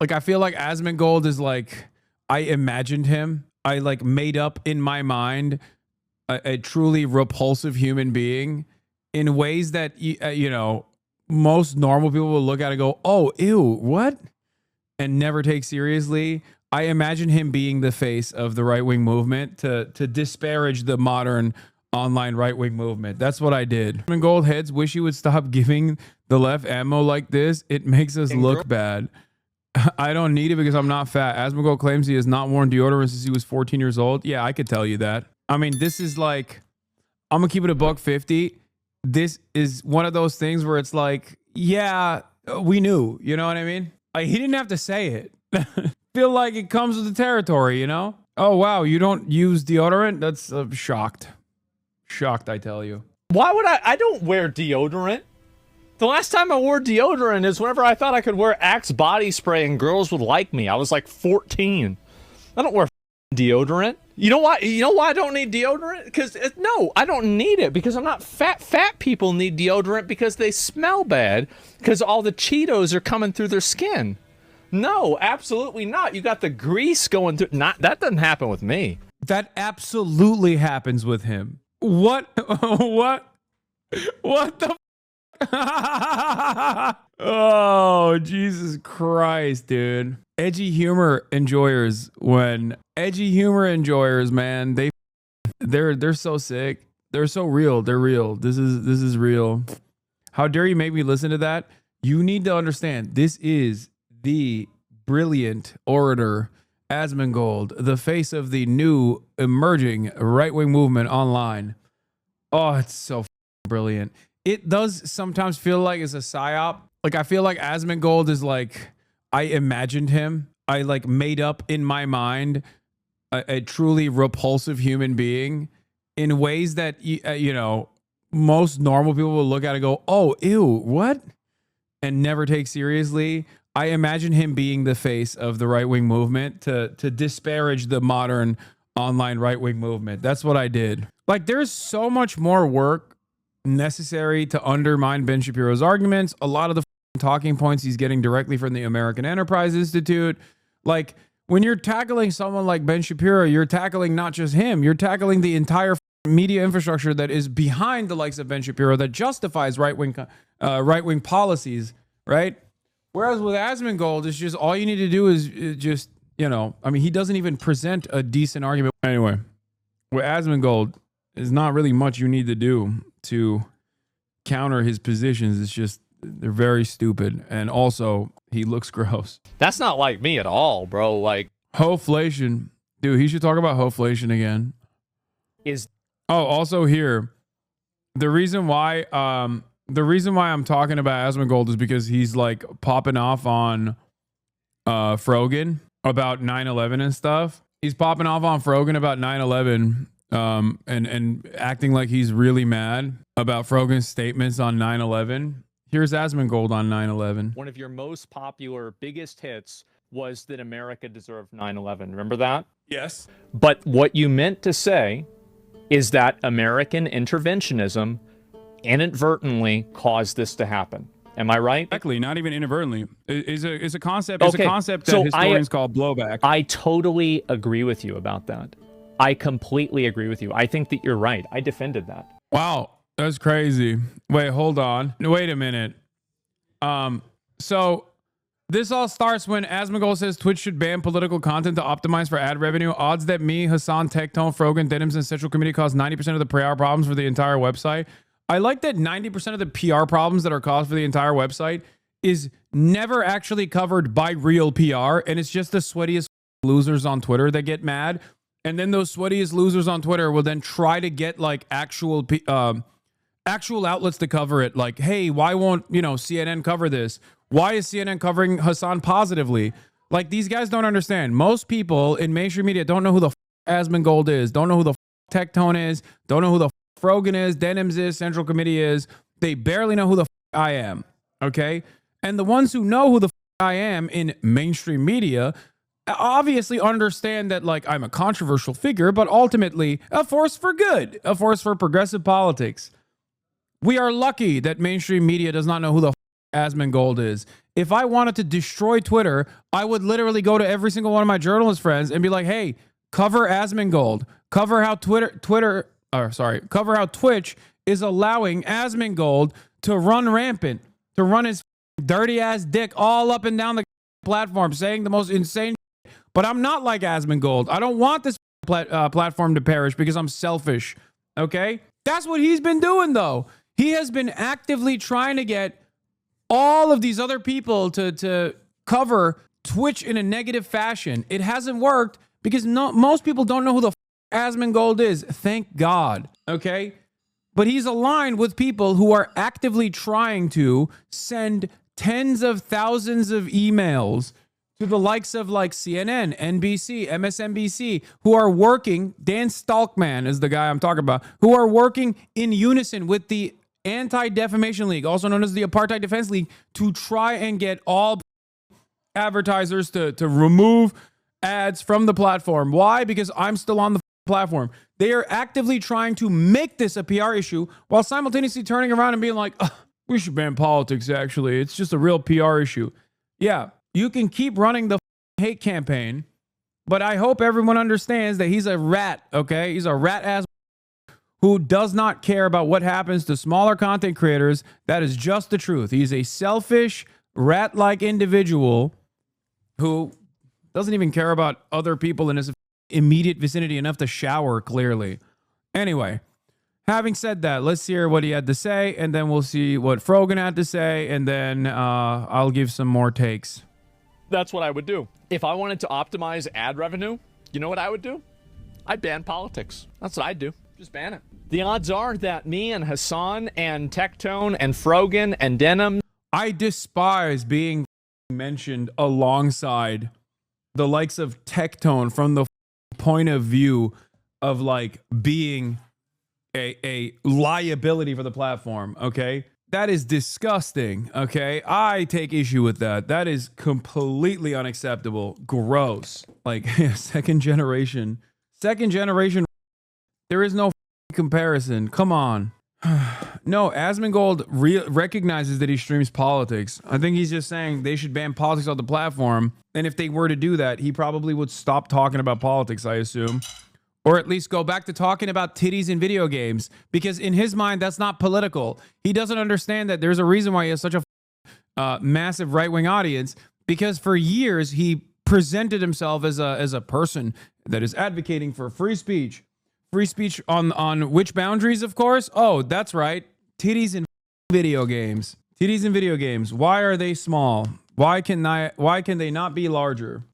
Like, I feel like Asmongold is like, I imagined him. I like made up in my mind a truly repulsive human being in ways that, you know, most normal people will look at and go, oh, ew, what? And never take seriously. I imagine him being the face of the right-wing movement to disparage the modern online right-wing movement. That's what I did. Gold heads wish you would stop giving the left ammo like this. It makes us look bad. I don't need it because I'm not fat. Asmongold claims he has not worn deodorant since he was 14 years old. Yeah, I could tell you that. I mean, this is like, I'm gonna keep it a $150. This is one of those things where it's like, yeah, we knew, you know what I mean? Like, he didn't have to say it. Feel like it comes with the territory, you know? Oh, wow, you don't use deodorant? That's shocked. Shocked, I tell you. Why would I don't wear deodorant. The last time I wore deodorant is whenever I thought I could wear Axe body spray and girls would like me. I was like 14. I don't wear deodorant. You know why? You know why I don't need deodorant? Because no, I don't need it because I'm not fat. Fat people need deodorant because they smell bad because all the Cheetos are coming through their skin. No, absolutely not. You got the grease going through. Not that doesn't happen with me. That absolutely happens with him. What? What? What the? Oh, Jesus Christ, dude. Edgy humor enjoyers, man, they're so sick. They're so real. They're real. This is real. How dare you make me listen to that? You need to understand, this is the brilliant orator Asmongold, the face of the new emerging right-wing movement online. Oh, it's so brilliant. It does sometimes feel like it's a psyop. Like, I feel like Asmongold is like, I imagined him. I like made up in my mind a truly repulsive human being in ways that, you know, most normal people will look at and go, oh, ew, what? And never take seriously. I imagine him being the face of the right-wing movement to disparage the modern online right-wing movement. That's what I did. Like, there's so much more work necessary to undermine Ben Shapiro's arguments. A lot of the talking points he's getting directly from the American Enterprise Institute. Like, when you're tackling someone like Ben Shapiro, you're tackling not just him, you're tackling the entire media infrastructure that is behind the likes of Ben Shapiro that justifies right-wing policies, right? Whereas with Asmongold, it's just all you need to do is just, you know, I mean, he doesn't even present a decent argument. Anyway, with Asmongold, there's not really much you need to do to counter his positions. It's just, they're very stupid. And also, he looks gross. That's not like me at all, bro. Like, hoflation. Dude, he should talk about hoflation again. Oh, also here, the reason why I'm talking about Asmongold is because he's like popping off on Frogan about 9/11 and stuff. He's popping off on Frogan about 9/11 and acting like he's really mad about Frogan's statements on 9/11. Here's Asmongold on 9/11. One of your most popular, biggest hits was that America deserved 9/11. Remember that? Yes. But what you meant to say is that American interventionism inadvertently caused this to happen. Am I right? Exactly. Not even inadvertently. It's a concept. It's a concept that historians call blowback. I totally agree with you about that. I completely agree with you. I think that you're right. I defended that. Wow. That's crazy. Wait, hold on. Wait a minute. So this all starts when Asmongold says Twitch should ban political content to optimize for ad revenue. Odds that me, Hasan, Tectone, Frogan, Denims, and Central Committee cause 90% of the PR problems for the entire website. I like that 90% of the PR problems that are caused for the entire website is never actually covered by real PR, and it's just the sweatiest losers on Twitter that get mad. And then those sweatiest losers on Twitter will then try to get like actual outlets to cover it. Like, hey, why won't, you know, CNN cover this? Why is CNN covering Hasan positively? Like, these guys don't understand. Most people in mainstream media don't know who the Asmongold is, don't know who the Tectone is, don't know who the Frogan is, Denims is, Central Committee is. They barely know who the I am. Okay? And the ones who know who the I am in mainstream media obviously understand that, like, I'm a controversial figure, but ultimately a force for good, a force for progressive politics. We are lucky that mainstream media does not know who the Asmongold is. If I wanted to destroy Twitter, I would literally go to every single one of my journalist friends and be like, hey, cover Asmongold. Cover how cover how Twitch is allowing Asmongold to run rampant, to run his dirty ass dick all up and down the platform, saying the most insane shit. But I'm not like Asmongold. I don't want this platform to perish because I'm selfish. Okay? That's what he's been doing, though. He has been actively trying to get all of these other people to cover Twitch in a negative fashion. It hasn't worked because most people don't know who the Asmongold is. Thank God. Okay? But he's aligned with people who are actively trying to send tens of thousands of emails to the likes of like CNN, NBC, MSNBC, who are working, Dan Stalkman is the guy I'm talking about, who are working in unison with the Anti-Defamation League, also known as the Apartheid Defense League, to try and get all advertisers to remove ads from the platform. Why? Because I'm still on the platform. They are actively trying to make this a PR issue while simultaneously turning around and being like, we should ban politics, actually. It's just a real PR issue. Yeah, you can keep running the hate campaign, but I hope everyone understands that he's a rat, okay? He's a rat ass who does not care about what happens to smaller content creators. That is just the truth. He's a selfish, rat-like individual who doesn't even care about other people in his immediate vicinity enough to shower, clearly. Anyway, having said that, let's hear what he had to say, and then we'll see what Frogan had to say, and then I'll give some more takes. That's what I would do. If I wanted to optimize ad revenue, you know what I would do? I'd ban politics. That's what I'd do. Just ban it. The odds are that me and Hasan and Tectone and Frogan and Denim. I despise being mentioned alongside the likes of Tectone from the point of view of like being a liability for the platform. Okay. That is disgusting. Okay. I take issue with that. That is completely unacceptable. Gross. Like second generation. There is no comparison. Come on. No, Asmongold recognizes that he streams politics. I think he's just saying they should ban politics on the platform. And if they were to do that, he probably would stop talking about politics, I assume. Or at least go back to talking about titties in video games. Because in his mind, that's not political. He doesn't understand that there's a reason why he has such a massive right-wing audience. Because for years, he presented himself as a person that is advocating for free speech. Free speech on which boundaries, of course? Oh, that's right. Titties in video games. Titties in video games. Why are they small? Why can they not be larger?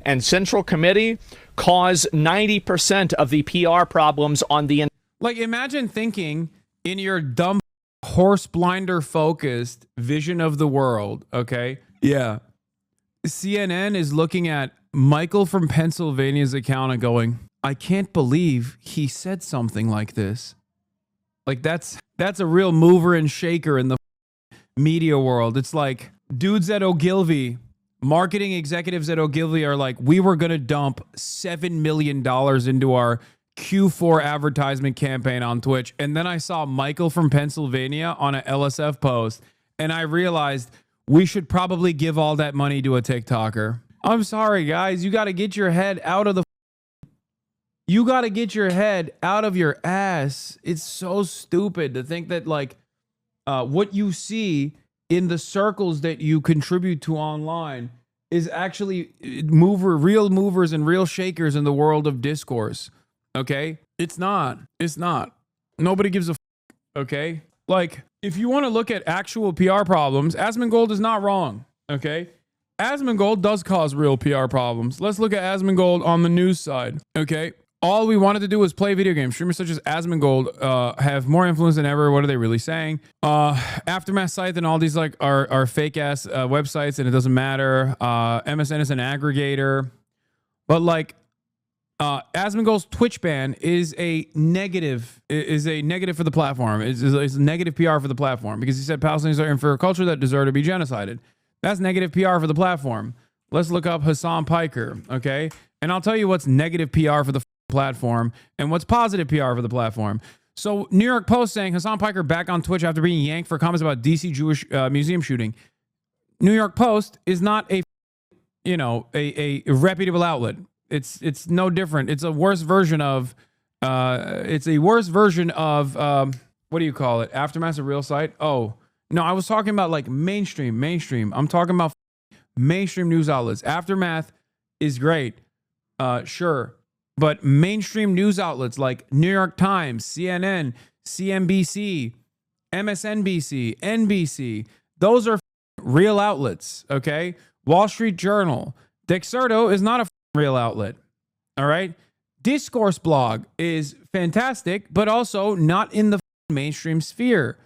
And Central Committee cause 90% of the PR problems on the... Like, imagine thinking in your dumb horse blinder focused vision of the world, okay? Yeah. CNN is looking at Michael from Pennsylvania's account and going, I can't believe he said something like this. Like, that's a real mover and shaker in the media world. It's like dudes at Ogilvy, marketing executives at Ogilvy are like, we were going to dump $7 million into our Q4 advertisement campaign on Twitch. And then I saw Michael from Pennsylvania on a LSF post, and I realized we should probably give all that money to a TikToker. I'm sorry, guys. You got to get your head out of the... You got to get your head out of your ass. It's so stupid to think that, like, what you see in the circles that you contribute to online is actually real movers and real shakers in the world of discourse. Okay? It's not. It's not. Nobody gives a okay? Like, if you want to look at actual PR problems, Asmongold is not wrong. Okay? Asmongold does cause real PR problems. Let's look at Asmongold on the news side. Okay? All we wanted to do was play video games. Streamers such as Asmongold have more influence than ever. What are they really saying? Aftermath site and all these like are fake ass websites, and it doesn't matter. MSN is an aggregator, but like Asmongold's Twitch ban is a negative. Is a negative for the platform. It's negative PR for the platform because he said Palestinians are in for a culture that deserve to be genocided. That's negative PR for the platform. Let's look up Hasan Piker, okay? And I'll tell you what's negative PR for the platform and what's positive PR for the platform. So New York Post saying Hasan Piker back on Twitch after being yanked for comments about DC Jewish museum shooting. New York Post is not a reputable outlet. It's no different. It's a worse version of what do you call it? Aftermath's a real site. Oh no, I was talking about like mainstream. I'm talking about mainstream news outlets. Aftermath is great, sure, but mainstream news outlets like New York Times, CNN, CNBC, MSNBC, NBC, those are real outlets. Okay, Wall Street Journal, Dexerto is not a real outlet. All right, Discourse Blog is fantastic, but also not in the mainstream sphere.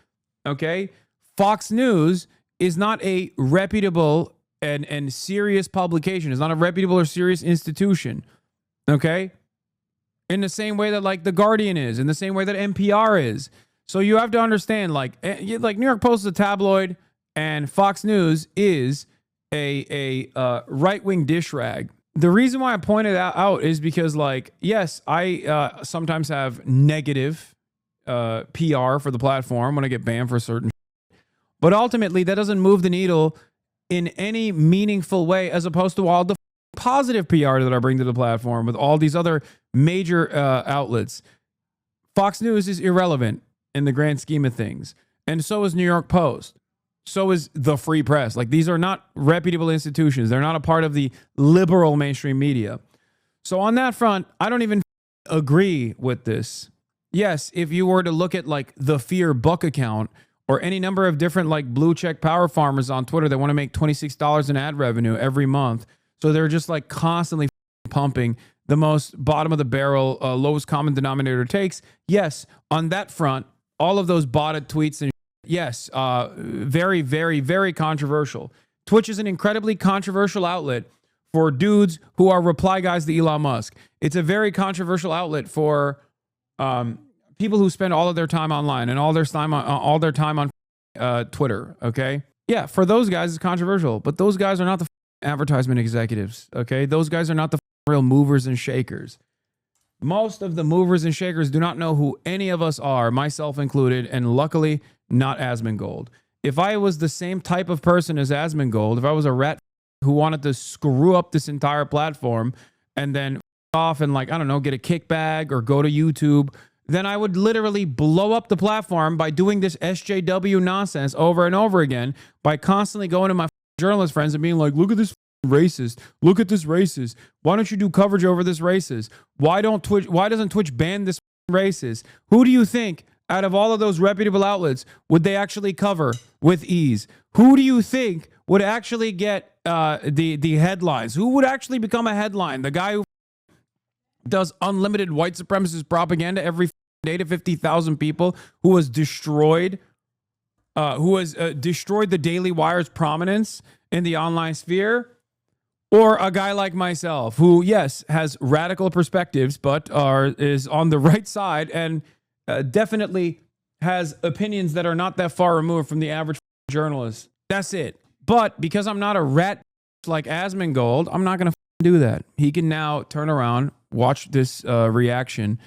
Okay, Fox News is not a reputable and serious publication. It's not a reputable or serious institution. Okay, in the same way that like The Guardian is, in the same way that NPR is. So you have to understand, like New York Post is a tabloid, and Fox News is a right-wing dish rag. The reason why I pointed that out is because, like, yes, I sometimes have negative PR for the platform when I get banned for certain shit. But ultimately, that doesn't move the needle in any meaningful way, as opposed to all the positive PR that I bring to the platform with all these other major outlets. Fox News is irrelevant in the grand scheme of things. And so is New York Post. So is the Free Press. Like, these are not reputable institutions. They're not a part of the liberal mainstream media. So on that front, I don't even agree with this. Yes, if you were to look at like the Fear Buck account or any number of different like blue check power farmers on Twitter that want to make $26 in ad revenue every month. So they're just like constantly pumping the most bottom of the barrel, lowest common denominator takes. Yes, on that front, all of those botted tweets and yes, very, very, very controversial. Twitch is an incredibly controversial outlet for dudes who are reply guys to Elon Musk. It's a very controversial outlet for people who spend all of their time online and all their time on Twitter. Okay, yeah, for those guys it's controversial, but those guys are not the advertisement executives. Okay, those guys are not the real movers and shakers. Most of the movers and shakers do not know who any of us are, myself included, and luckily not Asmongold. If I was the same type of person as Asmongold, if I was a rat who wanted to screw up this entire platform and then off and like, I don't know, get a kickback or go to YouTube, then I would literally blow up the platform by doing this SJW nonsense over and over again, by constantly going to my journalist friends and being like, look at this racist, look at this racist, why don't you do coverage over this racist, why doesn't Twitch ban this racist? Who do you think out of all of those reputable outlets would they actually cover with ease? Who do you think would actually get the headlines? Who would actually become a headline? The guy who does unlimited white supremacist propaganda every day to 50,000 people, who has destroyed the Daily Wire's prominence in the online sphere? Or a guy like myself who, yes, has radical perspectives, but is on the right side and definitely has opinions that are not that far removed from the average journalist. That's it. But because I'm not a rat like Asmongold, I'm not going to do that. He can now turn around, watch this reaction,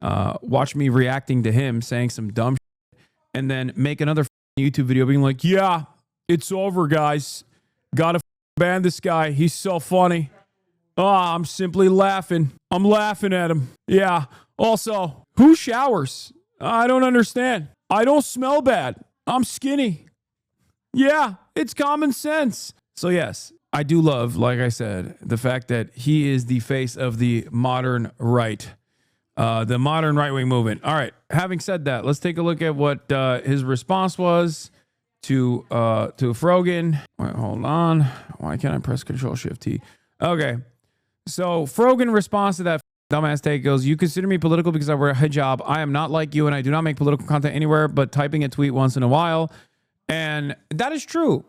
watch me reacting to him saying some dumb shit, and then make another YouTube video being like, yeah, it's over, guys. Gotta ban this guy. He's so funny. I'm simply laughing. I'm laughing at him. Yeah. Also, who showers? I don't understand. I don't smell bad. I'm skinny. Yeah, it's common sense. So yes, I do love, like I said, the fact that he is the face of the modern right, the modern right-wing movement. All right. Having said that, let's take a look at what his response was to Frogan. Wait, hold on. Why can't I press Control-Shift-T? Okay. So Frogan responds to that dumbass take, goes, you consider me political because I wear a hijab. I am not like you, and I do not make political content anywhere but typing a tweet once in a while. And that is true.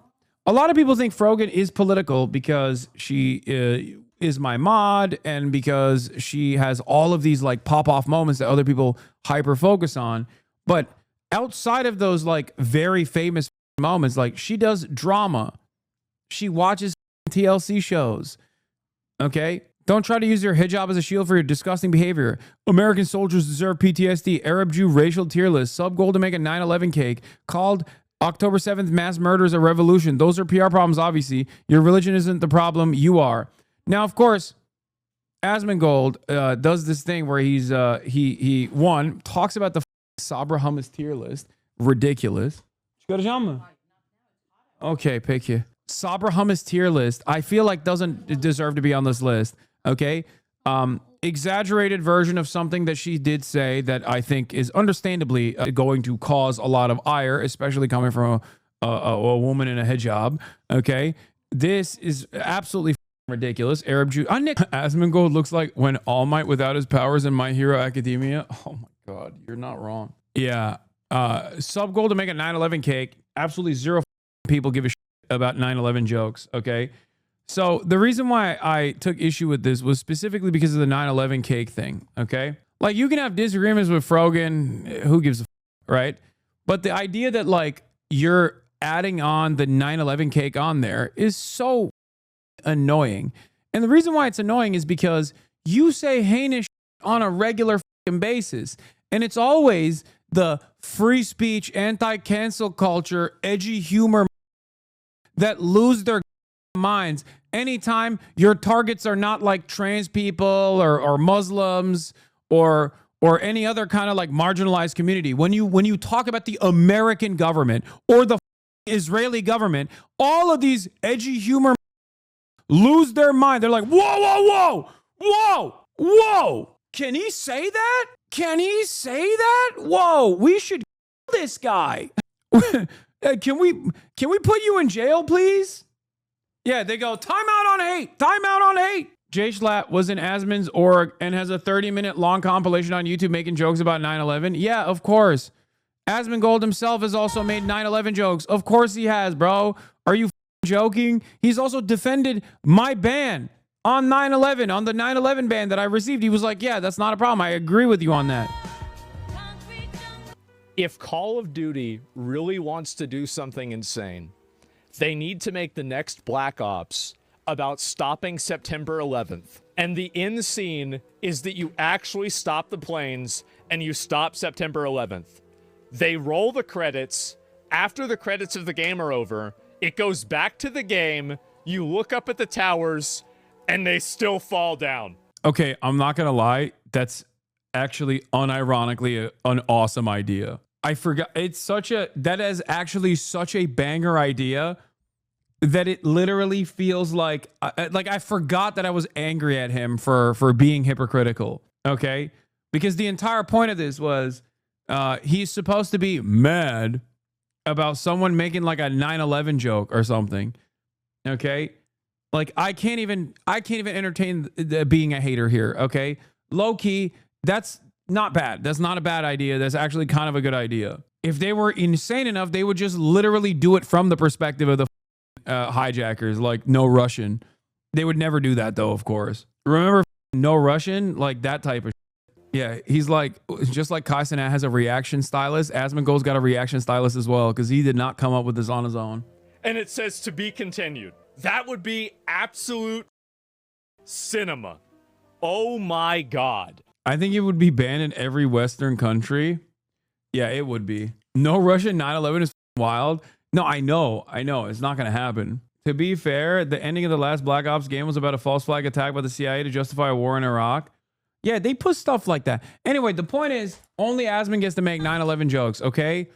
A lot of people think Frogan is political because she is my mod and because she has all of these like pop-off moments that other people hyper-focus on. But outside of those like very famous moments, like she does drama. She watches TLC shows. Okay? Don't try to use your hijab as a shield for your disgusting behavior. American soldiers deserve PTSD. Arab Jew racial tier list. Sub goal to make a 9/11 cake. Called October 7th mass murder is a revolution. Those are PR problems, obviously. Your religion isn't the problem. You are. Now, of course, Asmongold does this thing where he talks about the Sabra hummus tier list. Ridiculous. Okay, pick you. Sabra hummus tier list. I feel like doesn't deserve to be on this list. Okay. Exaggerated version of something that she did say that I think is understandably going to cause a lot of ire, especially coming from a woman in a hijab. Okay. This is absolutely ridiculous. Arab Jew. Nick Asmongold looks like when All Might without his powers in My Hero Academia. Oh my God. You're not wrong. Yeah. Sub goal to make a 9/11 cake. Absolutely zero people give a shit about 9/11 jokes. Okay. So the reason why I took issue with this was specifically because of the 9/11 cake thing. Okay. Like you can have disagreements with Frogan. Who gives a right? But the idea that like you're adding on the 9/11 cake on there is so annoying. And the reason why it's annoying is because you say heinous on a regular basis. And it's always the free speech, anti-cancel culture, edgy humor that lose their minds anytime your targets are not like trans people or Muslims or any other kind of like marginalized community. When you talk about the American government or the Israeli government, all of these edgy humor lose their mind. They're like, whoa, whoa, whoa, whoa, whoa. Can he say that? Can he say that? Whoa, we should kill this guy. Can we put you in jail, please? Yeah, they go, time out on hate. Time out on hate. Jay Schlatt was in Asmon's org and has a 30-minute long compilation on YouTube making jokes about 9/11. Yeah, of course. Asmongold himself has also made 9/11 jokes. Of course he has, bro. Are you joking? He's also defended my ban on 9/11, on the 9/11 ban that I received. He was like, yeah, that's not a problem. I agree with you on that. If Call of Duty really wants to do something insane, they need to make the next Black Ops about stopping September 11th. And the end scene is that you actually stop the planes and you stop September 11th. They roll the credits. After the credits of the game are over, it goes back to the game. You look up at the towers and they still fall down. Okay, I'm not going to lie. That's actually unironically an awesome idea. I forgot. That is actually such a banger idea that it literally feels like I forgot that I was angry at him for being hypocritical. Okay, because the entire point of this was he's supposed to be mad about someone making like a 9/11 joke or something. Okay, like I can't even entertain being a hater here. Okay, low key, that's not bad. That's not a bad idea. That's actually kind of a good idea. If they were insane enough, they would just literally do it from the perspective of the hijackers, like no Russian. They would never do that though, of course. Remember no Russian? Like that type of yeah, he's like, just like HasanAbi has a reaction stylist, Asmongold's got a reaction stylist as well, because he did not come up with this on his own. And it says to be continued. That would be absolute cinema. Oh my God. I think it would be banned in every Western country. Yeah, it would be. No Russian 9/11 is wild. No, I know. It's not going to happen. To be fair, the ending of the last Black Ops game was about a false flag attack by the CIA to justify a war in Iraq. Yeah, they put stuff like that. Anyway, the point is, only Asmon gets to make 9/11 jokes, okay?